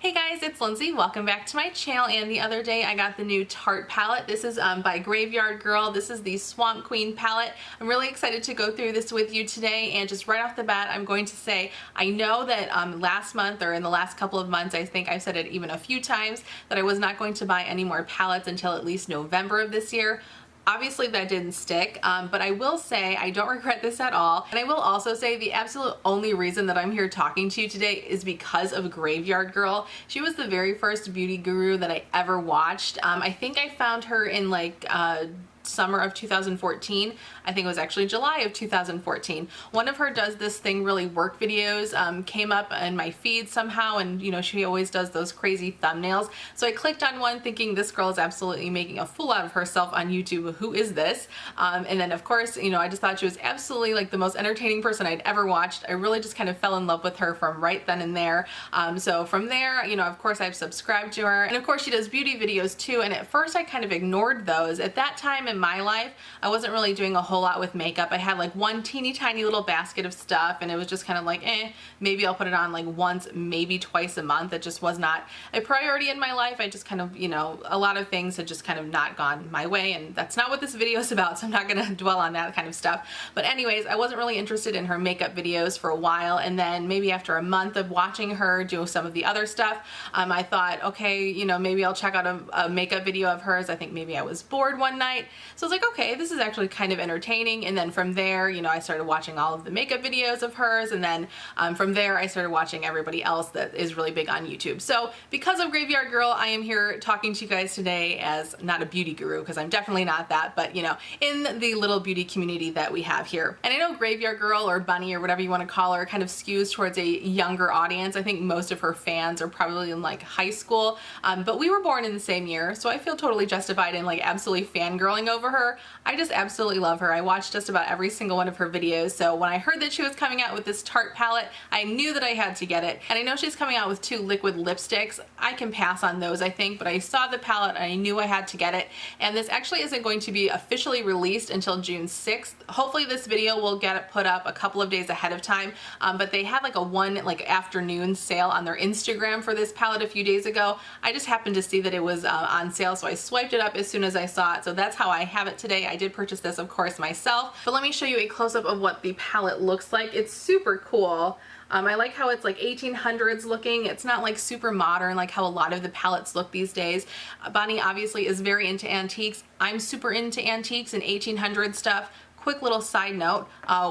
Hey guys, it's Lindsay. Welcome back to my channel. And the other day I got the new Tarte palette. This is by Grav3yardgirl. This is the Swamp Queen palette. I'm really excited to go through this with you today, and just right off the bat I'm going to say I know that last month, or in the last couple of months, I think I've said it even a few times, that I was not going to buy any more palettes until at least November of this year. Obviously that didn't stick, but I will say I don't regret this at all. And I will also say the absolute only reason that I'm here talking to you today is because of Grav3yardgirl. She was the very first beauty guru that I ever watched. I think I found her in like summer of 2014. I think it was actually July of 2014. One of her does this thing really work videos came up in my feed somehow, and you know, she always does those crazy thumbnails. So I clicked on one thinking this girl is absolutely making a fool out of herself on YouTube. Who is this? And then of course, you know, I just thought she was absolutely like the most entertaining person I'd ever watched. I really just kind of fell in love with her from right then and there. So from there, you know, of course I've subscribed to her, and of course she does beauty videos too. And at first I kind of ignored those. At that time in my life, I wasn't really doing a whole lot with makeup. I had like one teeny tiny little basket of stuff, and it was just kind of like, maybe I'll put it on like once, maybe twice a month. It just was not a priority in my life. I just kind of, you know, a lot of things had just kind of not gone my way, and that's not what this video is about, so I'm not gonna dwell on that kind of stuff. But anyways, I wasn't really interested in her makeup videos for a while, and then maybe after a month of watching her do some of the other stuff, I thought, okay, you know, maybe I'll check out a makeup video of hers. I think maybe I was bored one night, so I was like, okay, this is actually kind of entertaining. And then from there, you know, I started watching all of the makeup videos of hers, and then from there I started watching everybody else that is really big on YouTube. So because of Grav3yardgirl, I am here talking to you guys today as not a beauty guru, because I'm definitely not that, but you know, in the little beauty community that we have here. And I know Grav3yardgirl, or Bunny, or whatever you want to call her, kind of skews towards a younger audience. I think most of her fans are probably in like high school, but we were born in the same year, so I feel totally justified in like absolutely fangirling over her. I just absolutely love her. I watched just about every single one of her videos, so when I heard that she was coming out with this Tarte palette, I knew that I had to get it. And I know she's coming out with 2 liquid lipsticks. I can pass on those, I think, but I saw the palette and I knew I had to get it. And this actually isn't going to be officially released until June 6th. Hopefully this video will get it put up a couple of days ahead of time, but they had like a one afternoon sale on their Instagram for this palette a few days ago. I just happened to see that it was on sale, so I swiped it up as soon as I saw it. So that's how I have it today. I did purchase this, of course, myself, but let me show you a close-up of what the palette looks like. It's super cool. I like how it's like 1800s looking. It's not like super modern like how a lot of the palettes look these days. Bonnie obviously is very into antiques. I'm super into antiques and 1800 stuff. Quick little side note,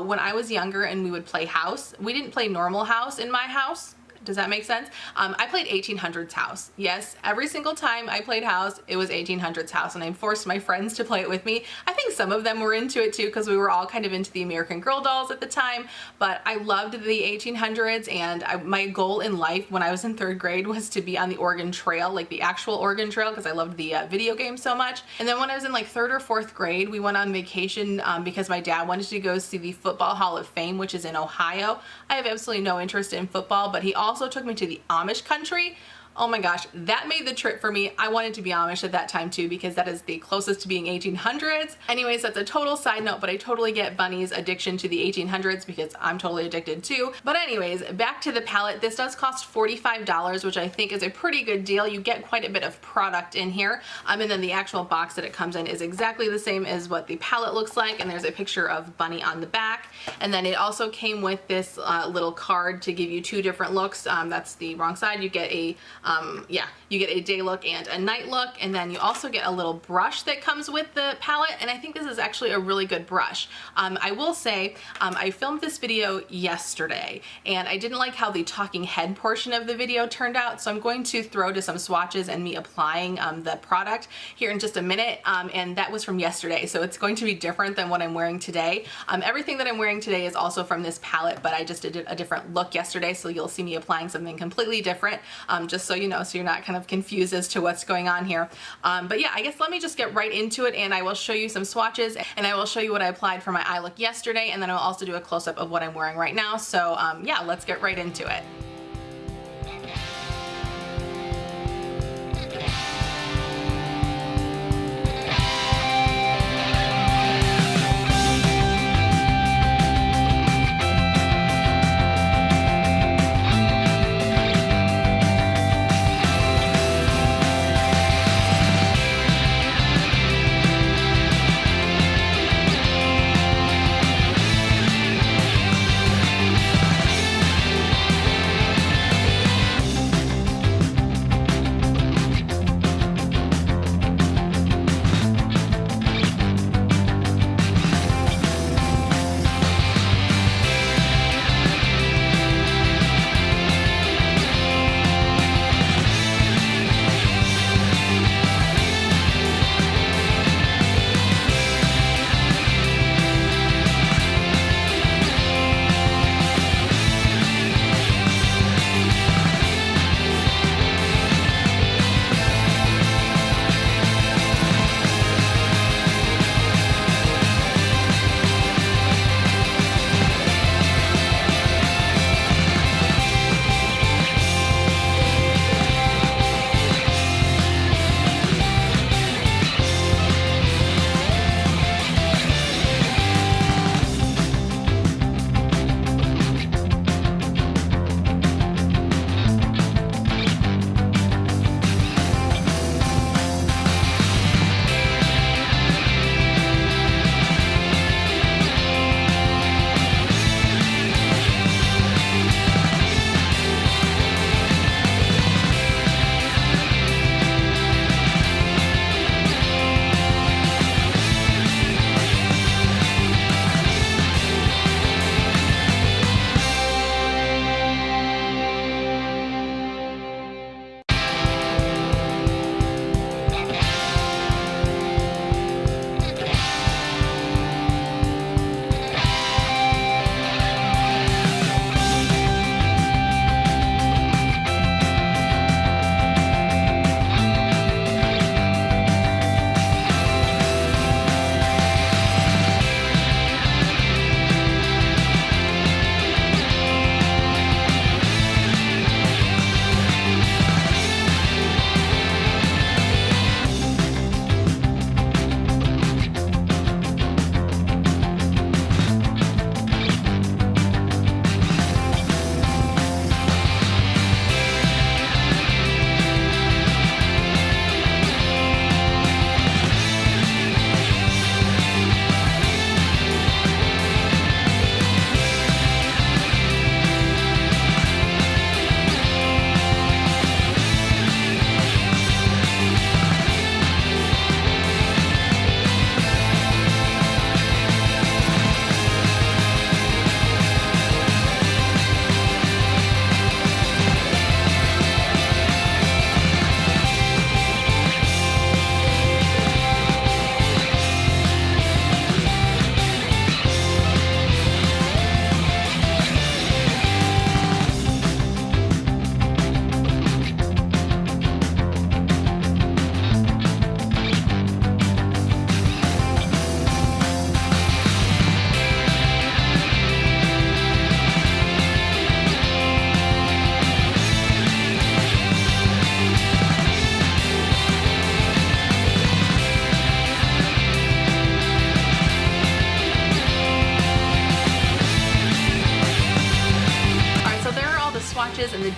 when I was younger and we would play house, we didn't play normal house in my house. Does that make sense? I played 1800s house. Yes, every single time I played house, it was 1800s house, and I forced my friends to play it with me. I think some of them were into it too, because we were all kind of into the American Girl dolls at the time, but I loved the 1800s, and my goal in life when I was in 3rd grade was to be on the Oregon Trail, like the actual Oregon Trail, because I loved the video game so much. And then when I was in like 3rd or 4th grade, we went on vacation because my dad wanted to go see the Football Hall of Fame, which is in Ohio. I have absolutely no interest in football, but he also took me to the Amish country. Oh my gosh, that made the trip for me. I wanted to be Amish at that time too, because that is the closest to being 1800s. Anyways, that's a total side note, but I totally get Bunny's addiction to the 1800s because I'm totally addicted too. But anyways, back to the palette. This does cost $45, which I think is a pretty good deal. You get quite a bit of product in here. And then the actual box that it comes in is exactly the same as what the palette looks like. And there's a picture of Bunny on the back. And then it also came with this little card to give you 2 different looks. That's the wrong side. You get a you get a day look and a night look, and then you also get a little brush that comes with the palette, and I think this is actually a really good brush. I will say, I filmed this video yesterday, and I didn't like how the talking head portion of the video turned out, so I'm going to throw to some swatches and me applying the product here in just a minute, and that was from yesterday, so it's going to be different than what I'm wearing today. Everything that I'm wearing today is also from this palette, but I just did a different look yesterday, so you'll see me applying something completely different, just so you know, so you're not kind of confused as to what's going on here. But yeah, I guess let me just get right into it, and I will show you some swatches, and I will show you what I applied for my eye look yesterday, and then I'll also do a close-up of what I'm wearing right now. So yeah, let's get right into it.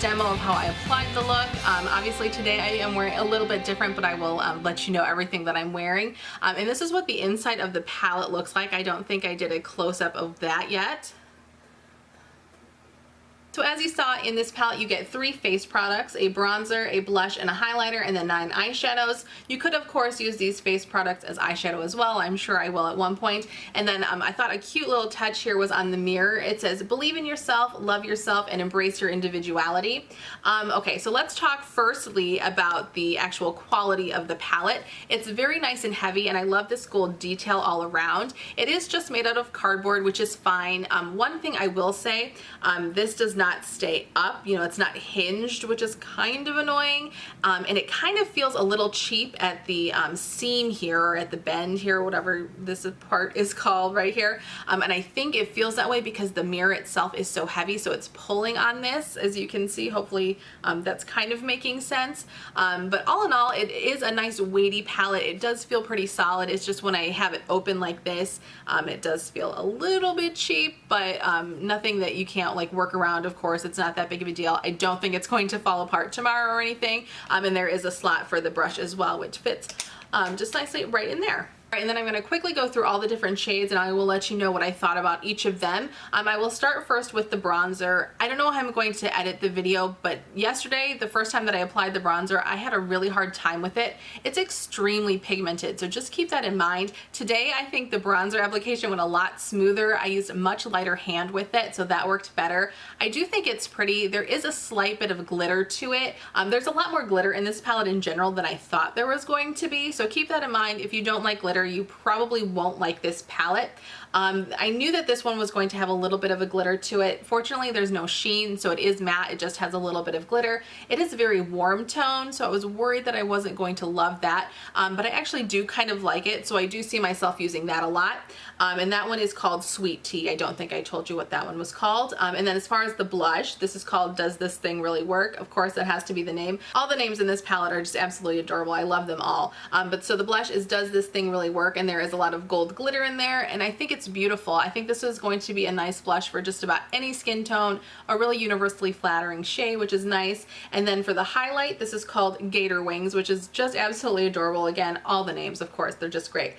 demo of how I applied the look. Obviously today I am wearing a little bit different, but I will let you know everything that I'm wearing. And this is what the inside of the palette looks like. I don't think I did a close-up of that yet. So as you saw in this palette, you get 3 face products, a bronzer, a blush, and a highlighter, and then 9 eyeshadows. You could, of course, use these face products as eyeshadow as well. I'm sure I will at one point. And then I thought a cute little touch here was on the mirror. It says, believe in yourself, love yourself, and embrace your individuality. Okay, so let's talk firstly about the actual quality of the palette. It's very nice and heavy, and I love this gold detail all around. It is just made out of cardboard, which is fine. One thing I will say, this does not stay up, you know, it's not hinged, which is kind of annoying, and it kind of feels a little cheap at the seam here, or at the bend here, whatever this part is called right here, and I think it feels that way because the mirror itself is so heavy, so it's pulling on this, as you can see. Hopefully that's kind of making sense, but all in all, it is a nice weighty palette. It does feel pretty solid. It's just when I have it open like this, it does feel a little bit cheap, but nothing that you can't like work around. Of course, it's not that big of a deal. I don't think it's going to fall apart tomorrow or anything. And there is a slot for the brush as well, which fits just nicely right in there. Alright, and then I'm going to quickly go through all the different shades, and I will let you know what I thought about each of them. I will start first with the bronzer. I don't know how I'm going to edit the video, but yesterday, the first time that I applied the bronzer, I had a really hard time with it. It's extremely pigmented, so just keep that in mind. Today, I think the bronzer application went a lot smoother. I used a much lighter hand with it, so that worked better. I do think it's pretty. There is a slight bit of glitter to it. There's a lot more glitter in this palette in general than I thought there was going to be, so keep that in mind. If you don't like glitter, you probably won't like this palette. I knew that this one was going to have a little bit of a glitter to it. Fortunately, there's no sheen, so it is matte. It just has a little bit of glitter. It is a very warm tone, so I was worried that I wasn't going to love that, but I actually do kind of like it, so I do see myself using that a lot. And that one is called Sweet Tea. I don't think I told you what that one was called. And then as far as the blush, this is called Does This Thing Really Work? Of course, that has to be the name. All the names in this palette are just absolutely adorable. I love them all. But so the blush is Does This Thing Really Work? And there is a lot of gold glitter in there, and I think it's beautiful. I think this is going to be a nice blush for just about any skin tone, a really universally flattering shade, which is nice. And then for the highlight, this is called Gator Wings, which is just absolutely adorable. Again, all the names, of course, they're just great.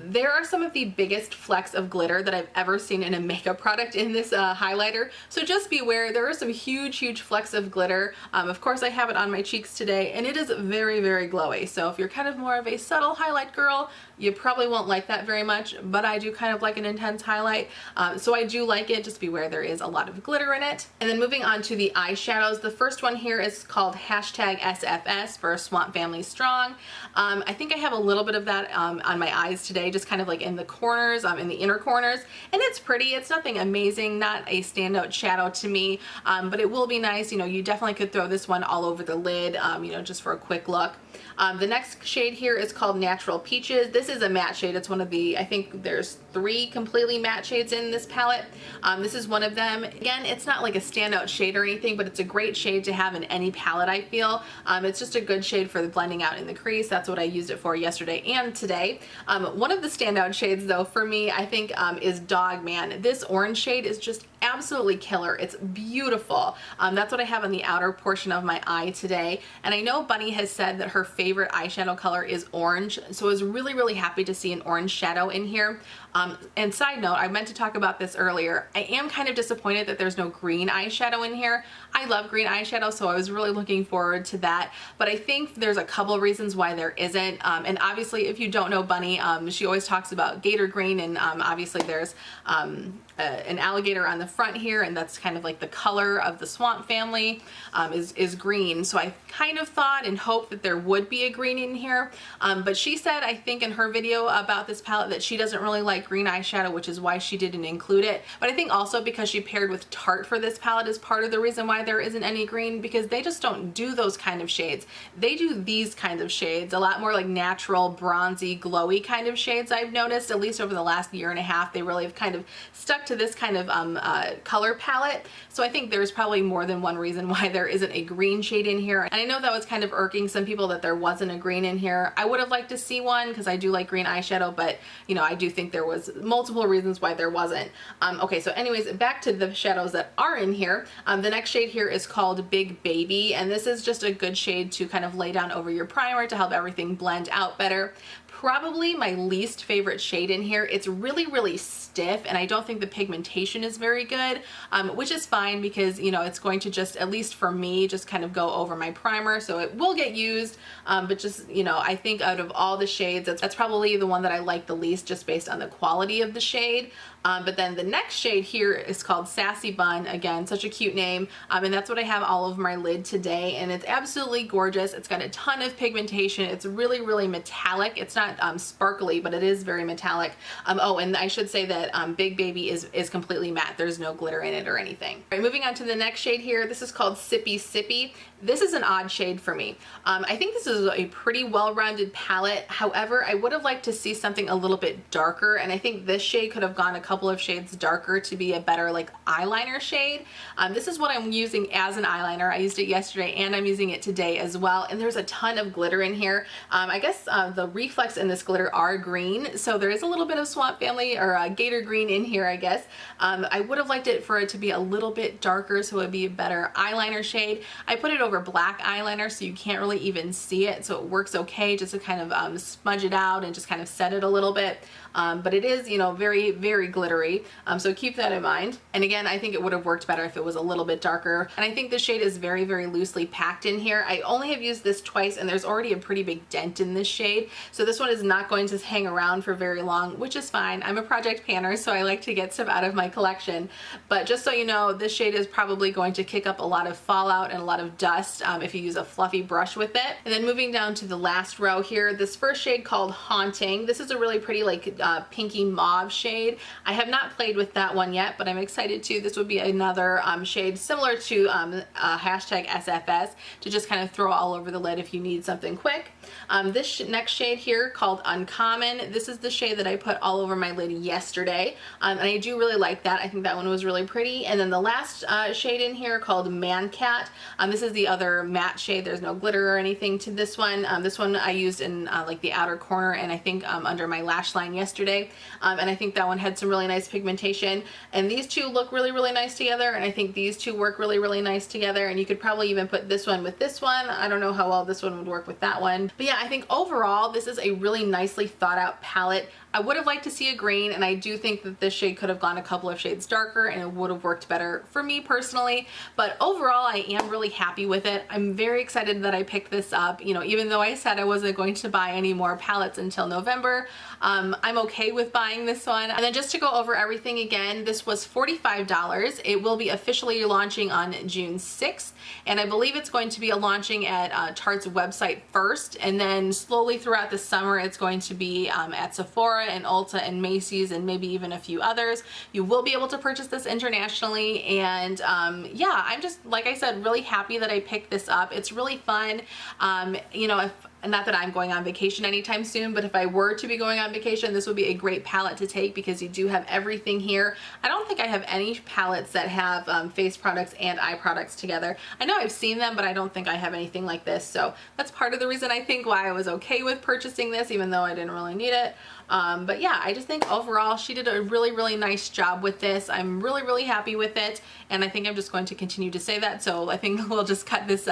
There are some of the biggest flecks of glitter that I've ever seen in a makeup product in this highlighter, so just beware. There are some huge flecks of glitter. Of course, I have it on my cheeks today, and it is very glowy, so if you're kind of more of a subtle highlight girl, you probably won't like that very much, but I do kind of like an intense highlight, so I do like it. Just beware, there is a lot of glitter in it. And then moving on to the eyeshadows, the first one here is called #SFS for Swamp Family Strong. I think I have a little bit of that on my eyes today, just kind of like in the corners, in the inner corners, and it's pretty. It's nothing amazing, not a standout shadow to me, but it will be nice. You know, you definitely could throw this one all over the lid, you know, just for a quick look. The next shade here is called Natural Peaches. This is a matte shade. It's one of the, I think there's 3 completely matte shades in this palette. This is one of them. Again, it's not like a standout shade or anything, but it's a great shade to have in any palette, I feel. It's just a good shade for the blending out in the crease. That's what I used it for yesterday and today. One of the standout shades though for me, I think, is Dog Man. This orange shade is just absolutely killer. It's beautiful. That's what I have on the outer portion of my eye today. And I know Bunny has said that her favorite eyeshadow color is orange, so I was really happy to see an orange shadow in here. And side note, I meant to talk about this earlier. I am kind of disappointed that there's no green eyeshadow in here. I love green eyeshadow, so I was really looking forward to that. But I think there's a couple reasons why there isn't. And obviously, if you don't know Bunny, she always talks about gator green, and obviously there's an alligator on the front here, and that's kind of like the color of the Swamp Family is green. So I kind of thought and hoped that there would be a green in here. But she said, I think in her video about this palette, that she doesn't really like green eyeshadow, which is why she didn't include it. But I think also because she paired with Tarte for this palette is part of the reason why there isn't any green, because they just don't do those kind of shades. They do these kinds of shades, a lot more like natural, bronzy, glowy kind of shades. I've noticed, at least over the last year and a half, they really have kind of stuck to this kind of color palette, so I think there's probably more than one reason why there isn't a green shade in here. And I know that was kind of irking some people that there wasn't a green in here. I would have liked to see one because I do like green eyeshadow, but you know, I do think there was multiple reasons why there wasn't. Okay, so anyways, back to the shadows that are in here. The next shade here is called Big Baby, and this is just a good shade to kind of lay down over your primer to help everything blend out better. Probably my least favorite shade in here. It's really, really stiff, and I don't think the pigmentation is very good, which is fine because, you know, it's going to just, at least for me, just kind of go over my primer, so it will get used, but just, you know, I think out of all the shades, that's probably the one that I like the least just based on the quality of the shade. But then the next shade here is called Sassy Bun. Again, such a cute name, and that's what I have all over my lid today, and it's absolutely gorgeous. It's got a ton of pigmentation. It's really, really metallic. It's not sparkly, but it is very metallic. Oh, and I should say that Big Baby is completely matte. There's no glitter in it or anything. All right, moving on to the next shade here. This is called Sippy Sippy. This is an odd shade for me. I think this is a pretty well-rounded palette. However, I would have liked to see something a little bit darker, and I think this shade could have gone a couple of shades darker to be a better like eyeliner shade. This is what I'm using as an eyeliner. I used it yesterday and I'm using it today as well, and there's a ton of glitter in here. I guess the reflex in this glitter are green, so there is a little bit of Swamp Family or Gator Green in here, I guess. I would have liked it for it to be a little bit darker so it would be a better eyeliner shade. I put it over black eyeliner so you can't really even see it, so it works okay just to kind of smudge it out and just kind of set it a little bit. But it is, you know, very, very glittery, so keep that in mind. And again, I think it would have worked better if it was a little bit darker. And I think the shade is very, very loosely packed in here. I only have used this twice, and there's already a pretty big dent in this shade, so this one is not going to hang around for very long, which is fine. I'm a project panner, so I like to get stuff out of my collection. But just so you know, this shade is probably going to kick up a lot of fallout and a lot of dust if you use a fluffy brush with it. And then moving down to the last row here, this first shade called Haunting. This is a really pretty like pinky mauve shade. I have not played with that one yet, but I'm excited to. This would be another shade similar to hashtag SFS to just kind of throw all over the lid if you need something quick. This next shade here called Uncommon. This is the shade that I put all over my lid yesterday, and I do really like that. I think that one was really pretty. And then the last shade in here called Man Cat. This is the other matte shade. There's no glitter or anything to this one. This one I used in like the outer corner and I think under my lash line yesterday, and I think that one had some really nice pigmentation. And these two look really, really nice together, and I think these two work really, really nice together. And you could probably even put this one with this one. I don't know how well this one would work with that one. But yeah, I think overall this is a really nicely thought out palette. I would have liked to see a green, and I do think that this shade could have gone a couple of shades darker and it would have worked better for me personally. But overall, I am really happy with it. I'm very excited that I picked this up. You know, even though I said I wasn't going to buy any more palettes until November, I'm okay with buying this one. And then just to go over everything again, this was $45. It will be officially launching on June 6th, and I believe it's going to be launching at Tarte's website first, and then slowly throughout the summer it's going to be at Sephora and Ulta and Macy's and maybe even a few others. You will be able to purchase this internationally, and yeah, I'm just, like I said, really happy that I picked this up. It's really fun. You know, not that I'm going on vacation anytime soon, but if I were to be going on vacation, this would be a great palette to take because you do have everything here. I don't think I have any palettes that have face products and eye products together. I know I've seen them, but I don't think I have anything like this, so that's part of the reason I think why I was okay with purchasing this, even though I didn't really need it. But yeah, I just think overall she did a really, really nice job with this. I'm really, really happy with it, and I think I'm just going to continue to say that, so I think we'll just cut this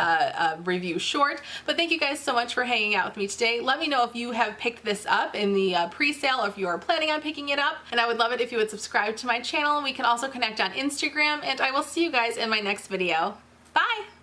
review short. But thank you guys so much for hanging out with me today. Let me know if you have picked this up in the pre-sale or if you are planning on picking it up, and I would love it if you would subscribe to my channel. We can also connect on Instagram, and I will see you guys in my next video. Bye!